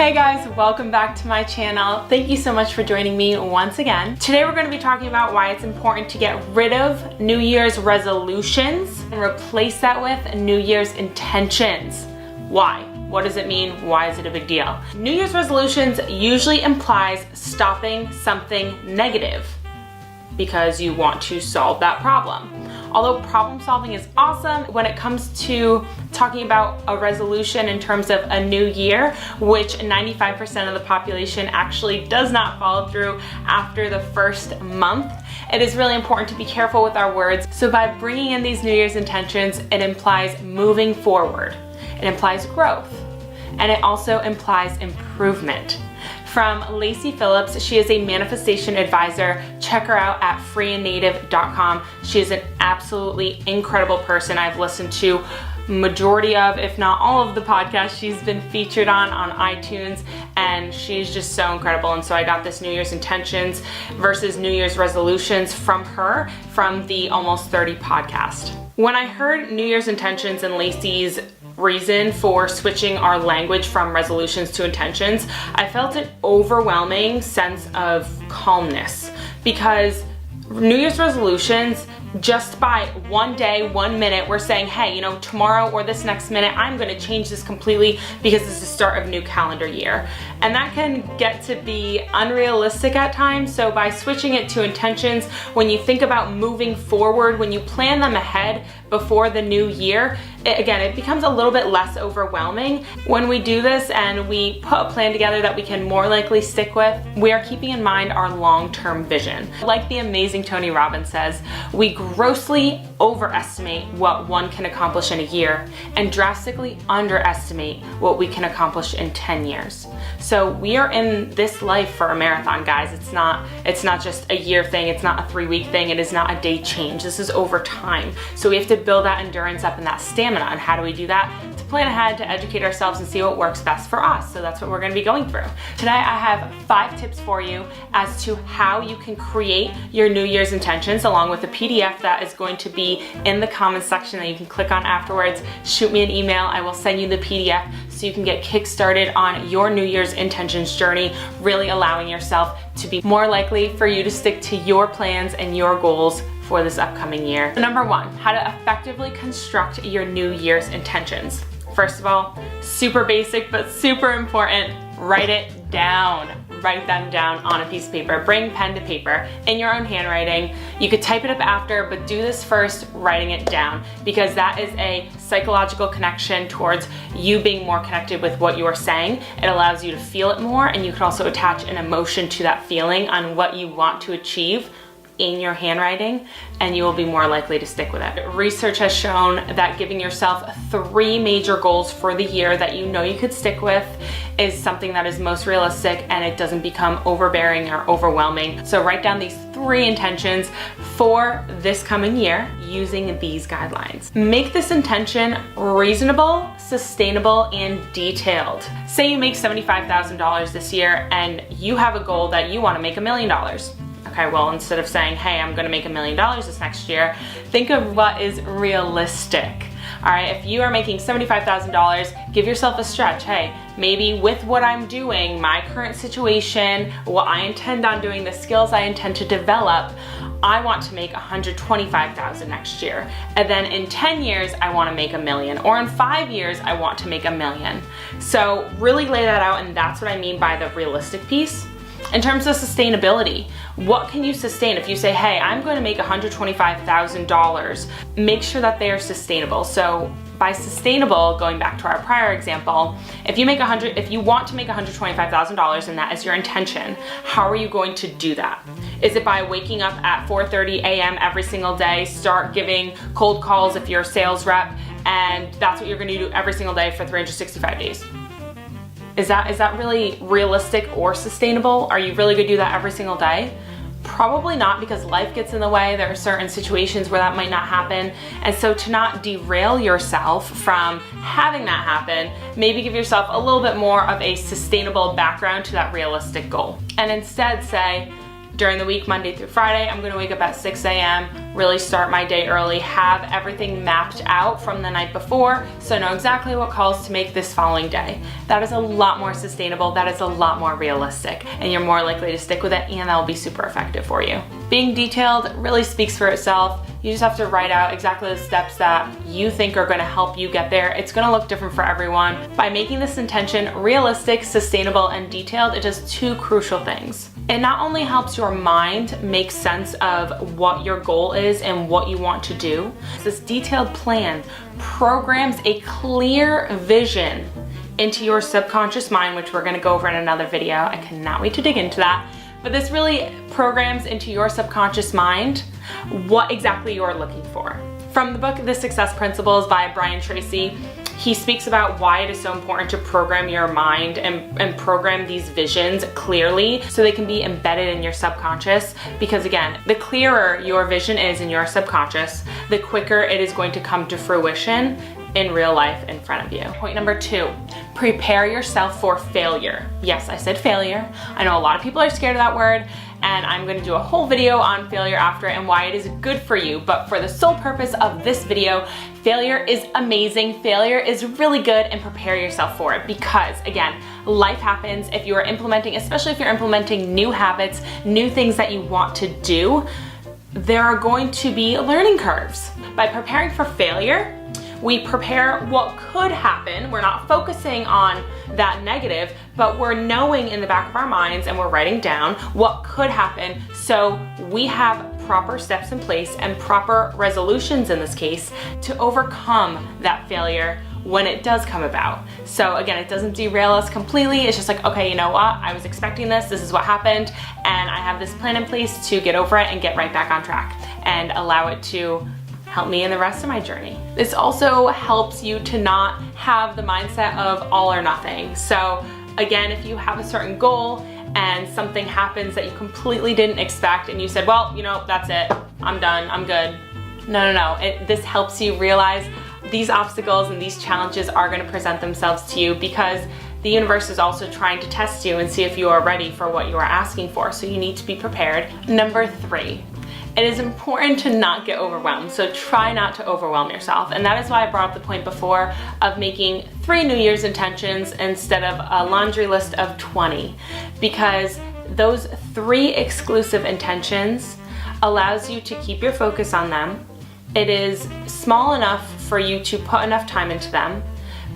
Hey guys, welcome back to my channel. Thank you so much for joining me once again. Today we're going to be talking about why it's important to get rid of New Year's resolutions and replace that with New Year's intentions. Why? What does it mean? Why is it a big deal? New Year's resolutions usually implies stopping something negative because you want to solve that problem. Although problem solving is awesome, when it comes to talking about a resolution in terms of a new year, which 95% of the population actually does not follow through after the first month, it is really important to be careful with our words. So by bringing in these New Year's intentions, it implies moving forward. It implies growth, and it also implies improvement. From Lacy Phillips, she is a manifestation advisor. Check her out at freeandnative.com. She is an absolutely incredible person. I've listened to majority of, if not all of the podcasts she's been featured on iTunes, and she's just so incredible. And so I got this New Year's intentions versus New Year's resolutions from her from the Almost 30 podcast. When I heard New Year's intentions and Lacy's reason for switching our language from resolutions to intentions, I felt an overwhelming sense of calmness, because New Year's resolutions, just by one day, 1 minute, we're saying, hey, tomorrow or this next minute, I'm gonna change this completely because it's the start of a new calendar year. And that can get to be unrealistic at times. So by switching it to intentions, when you think about moving forward, when you plan them ahead before the new year, it becomes a little bit less overwhelming. When we do this and we put a plan together that we can more likely stick with, we are keeping in mind our long-term vision. Like the amazing Tony Robbins says, we grossly overestimate what one can accomplish in a year and drastically underestimate what we can accomplish in 10 years. So we are in this life for a marathon, guys. It's not just a year thing. It's not a 3-week thing. It is not a day change. This is over time. So we have to build that endurance up and that stamina. And how do we do that? To plan ahead, to educate ourselves and see what works best for us. So that's what we're going to be going through. Today I have 5 tips for you as to how you can create your New Year's intentions, along with a PDF that is going to be in the comments section that you can click on afterwards. Shoot me an email. I will send you the PDF so you can get kick-started on your New Year's intentions journey, really allowing yourself to be more likely for you to stick to your plans and your goals for this upcoming year. Number 1, how to effectively construct your New Year's intentions. First of all, super basic but super important, write it down. Write them down on a piece of paper. Bring pen to paper in your own handwriting. You could type it up after, but do this first, writing it down, because that is a psychological connection towards you being more connected with what you are saying. It allows you to feel it more, and you can also attach an emotion to that feeling on what you want to achieve in your handwriting, and you will be more likely to stick with it. Research has shown that giving yourself 3 major goals for the year that you could stick with is something that is most realistic, and it doesn't become overbearing or overwhelming. So write down these 3 intentions for this coming year using these guidelines. Make this intention reasonable, sustainable, and detailed. Say you make $75,000 this year and you have a goal that you want to make $1 million. Okay, well, instead of saying, hey, I'm gonna make $1 million this next year, think of what is realistic. All right, if you are making $75,000, give yourself a stretch. Hey, maybe with what I'm doing, my current situation, what I intend on doing, the skills I intend to develop, I want to make $125,000 next year. And then in 10 years, I want to make $1 million. Or in 5 years, I want to make $1 million. So really lay that out, and that's what I mean by the realistic piece. In terms of sustainability, what can you sustain? If you say, hey, I'm going to make $125,000, make sure that they are sustainable. So by sustainable, going back to our prior example, if you want to make $125,000 and that is your intention, how are you going to do that? Is it by waking up at 4:30 a.m. every single day, start giving cold calls if you're a sales rep, and that's what you're going to do every single day for 365 days? Is that really realistic or sustainable? Are you really gonna do that every single day? Probably not, because life gets in the way. There are certain situations where that might not happen. And so to not derail yourself from having that happen, maybe give yourself a little bit more of a sustainable background to that realistic goal. And instead say, during the week, Monday through Friday, I'm gonna wake up at 6 a.m., really start my day early, have everything mapped out from the night before, so I know exactly what calls to make this following day. That is a lot more sustainable, that is a lot more realistic, and you're more likely to stick with it, and that will be super effective for you. Being detailed really speaks for itself. You just have to write out exactly the steps that you think are gonna help you get there. It's gonna look different for everyone. By making this intention realistic, sustainable, and detailed, it does two crucial things. It not only helps your mind make sense of what your goal is and what you want to do, this detailed plan programs a clear vision into your subconscious mind, which we're gonna go over in another video. I cannot wait to dig into that. But this really programs into your subconscious mind what exactly you're looking for. From the book, The Success Principles by Brian Tracy, he speaks about why it is so important to program your mind and program these visions clearly so they can be embedded in your subconscious. Because again, the clearer your vision is in your subconscious, the quicker it is going to come to fruition in real life in front of you. Point number 2, prepare yourself for failure. Yes, I said failure. I know a lot of people are scared of that word, and I'm gonna do a whole video on failure after it and why it is good for you. But for the sole purpose of this video, failure is amazing. Failure is really good, and prepare yourself for it, because again, life happens. If you are implementing, especially if you're implementing new habits, new things that you want to do, there are going to be learning curves. By preparing for failure, we prepare what could happen. We're not focusing on that negative, but we're knowing in the back of our minds, and we're writing down what could happen, so we have proper steps in place and proper resolutions in this case to overcome that failure when it does come about. So again, it doesn't derail us completely. It's just like, okay, you know what? I was expecting this. This is what happened, and I have this plan in place to get over it and get right back on track and allow it to help me in the rest of my journey. This also helps you to not have the mindset of all or nothing. So again, if you have a certain goal and something happens that you completely didn't expect, and you said, well, you know, that's it, I'm done, I'm good. No. This helps you realize these obstacles and these challenges are gonna present themselves to you, because the universe is also trying to test you and see if you are ready for what you are asking for. So you need to be prepared. Number 3, it is important to not get overwhelmed, so try not to overwhelm yourself. And that is why I brought up the point before of making 3 New Year's intentions instead of a laundry list of 20, because those 3 exclusive intentions allows you to keep your focus on them. It is small enough for you to put enough time into them,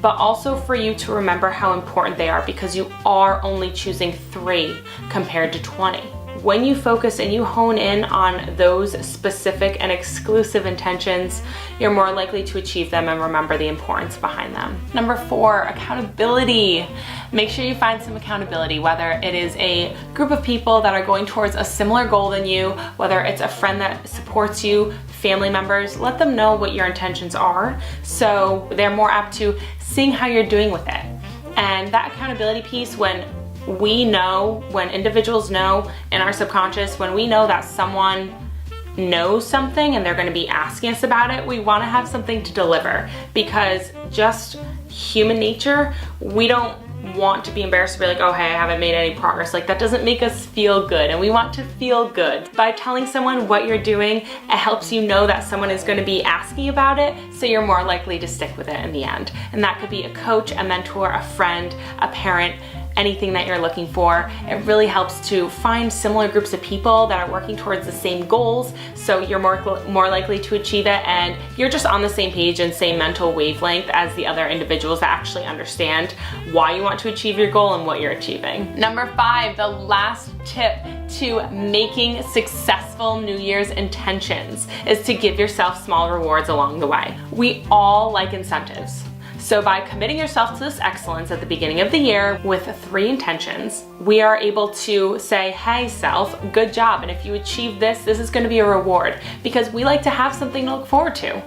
but also for you to remember how important they are, because you are only choosing 3 compared to 20. When you focus and you hone in on those specific and exclusive intentions, you're more likely to achieve them and remember the importance behind them. Number 4, accountability. Make sure you find some accountability, whether it is a group of people that are going towards a similar goal than you, whether it's a friend that supports you, family members. Let them know what your intentions are, so they're more apt to seeing how you're doing with it. And that accountability piece, when we know, when individuals know in our subconscious, when we know that someone knows something and they're going to be asking us about it, we want to have something to deliver, because just human nature, we don't want to be embarrassed to be like, oh hey, I haven't made any progress. Like, that doesn't make us feel good, and we want to feel good. By telling someone what you're doing, it helps you know that someone is going to be asking about it, so you're more likely to stick with it in the end. And that could be a coach, a mentor, a friend, a parent, anything that you're looking for. It really helps to find similar groups of people that are working towards the same goals, so you're more likely to achieve it, and you're just on the same page and same mental wavelength as the other individuals that actually understand why you want to achieve your goal and what you're achieving. Number 5, the last tip to making successful New Year's intentions is to give yourself small rewards along the way. We all like incentives. So by committing yourself to this excellence at the beginning of the year with 3 intentions, we are able to say, hey self, good job. And if you achieve this, this is gonna be a reward, because we like to have something to look forward to.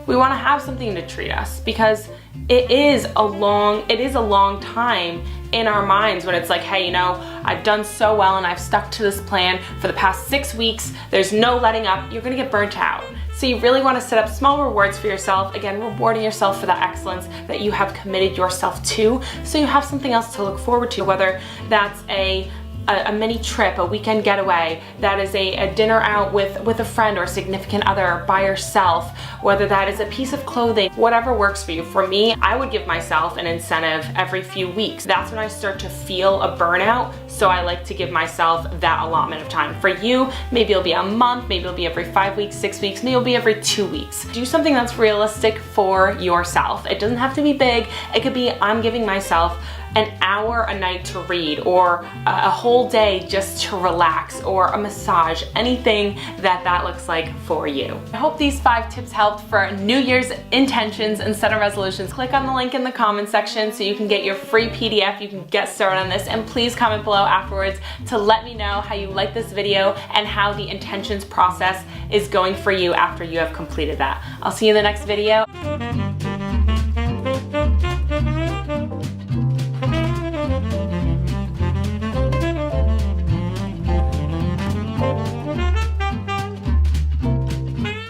We wanna have something to treat us, because it is a long time in our minds when it's like, hey, you know, I've done so well and I've stuck to this plan for the past 6 weeks, there's no letting up, you're gonna get burnt out. So you really want to set up small rewards for yourself, again, rewarding yourself for that excellence that you have committed yourself to, so you have something else to look forward to, whether that's a a mini trip, a weekend getaway, that is a dinner out with a friend or a significant other, by yourself, whether that is a piece of clothing, whatever works for you. For me, I would give myself an incentive every few weeks. That's when I start to feel a burnout, so I like to give myself that allotment of time. For you, maybe it'll be a month, maybe it'll be every 5 weeks, 6 weeks, maybe it'll be every 2 weeks. Do something that's realistic for yourself. It doesn't have to be big. It could be, I'm giving myself an hour a night to read, or a whole day just to relax, or a massage, anything that looks like for you. I hope these 5 tips helped for New Year's intentions instead of resolutions. Click on the link in the comment section so you can get your free PDF. You can get started on this, and please comment below afterwards to let me know how you like this video and how the intentions process is going for you after you have completed that. I'll see you in the next video.